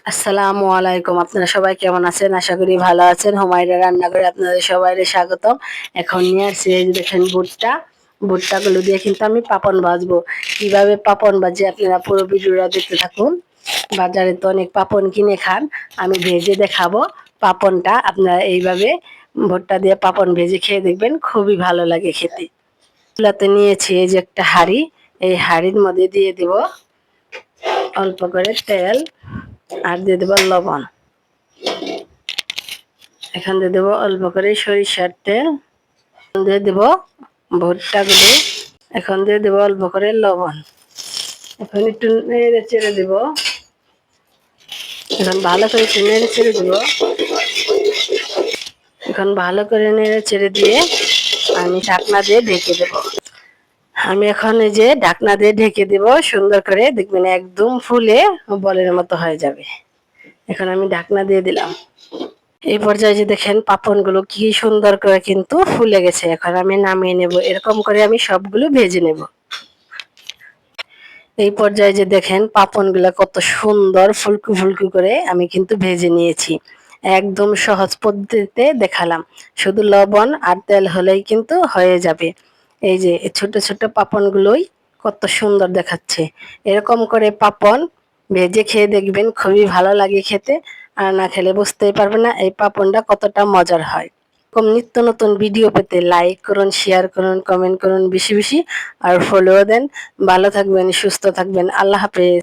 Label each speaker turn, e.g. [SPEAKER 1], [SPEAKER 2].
[SPEAKER 1] আসসালামু আলাইকুম। আপনারা সবাই কেমন আছেন? আশা করি ভালো আছেন। হুমায়রা রান্নাঘরে আপনাদের সবাইকে স্বাগতম। এখন নিয়ে আসছি এই যে দেখেন ভুট্টা। ভুট্টাগুলো দিয়ে কিন্তু আমি পাপন ভাজবো। কিভাবে পাপন ভাজি আপনারা পুরো ভিডিওটা দেখতে থাকুন। বাজারে তো অনেক পাপন কিনে খান, আমি ভেজে দেখাবো পাপনটা। আপনারা এইভাবে ভুট্টা দিয়ে পাপন ভেজে খেয়ে দেখবেন, খুবই ভালো লাগে খেতে। চুলাতে নিয়েছি এই যে একটা হাঁড়ি, এই হাঁড়ির মধ্যে দিয়ে দিব অল্প করে তেল আর দিয়ে দেবো লবণ। এখন দিয়ে দেবো অল্প করে সরিষার তেল, দিয়ে দেবো ভুট্টাগুলো, এখন দিয়ে দেবো অল্প করে লবণ। এখন একটু নেড়ে চেড়ে দেবো, এখন ভালো করে একটু নেড়ে চেড়ে দেবো। এখন ভালো করে নেড়ে চেড়ে দিয়ে আমি ঢাকনা দিয়ে ঢেকে দেবো। আমি এখন এই যে ঢাকনা দিয়ে ঢেকে দেব, সুন্দর করে দেখবেন একদম ফুলে বলের মতো হয়ে যাবে। এখন আমি ঢাকনা দিয়ে দিলাম। এই পর্যায়ে যে দেখেন পাপনগুলো কি সুন্দর করে কিন্তু ফুলে গেছে। এখন আমি নামিয়ে নেব, এরকম করে আমি সবগুলো ভেজে নেব। এই পর্যায়ে যে দেখেন পাপনগুলো কত সুন্দর ফুলকু ফুলকু করে আমি কিন্তু ভেজে নিয়েছি। একদম সহজ পদ্ধতিতে দেখালাম, শুধু লবণ আর তেল হলেই কিন্তু হয়ে যাবে। এই যে ছোট ছোট পাপনগুলোই কত সুন্দর দেখাচ্ছে। এরকম করে পাপন ভেজে খেয়ে দেখবেন, খুবই ভালো লাগে খেতে। আর না খেলে বুঝতেই পারবেন না এই পাপনটা কতটা মজার হয়। এরকম নিত্য নতুন ভিডিও পেতে লাইক করুন, শেয়ার করুন, কমেন্ট করুন বেশি বেশি, আর ফলো দেন। ভালো থাকবেন, সুস্থ থাকবেন। আল্লাহ হাফেজ।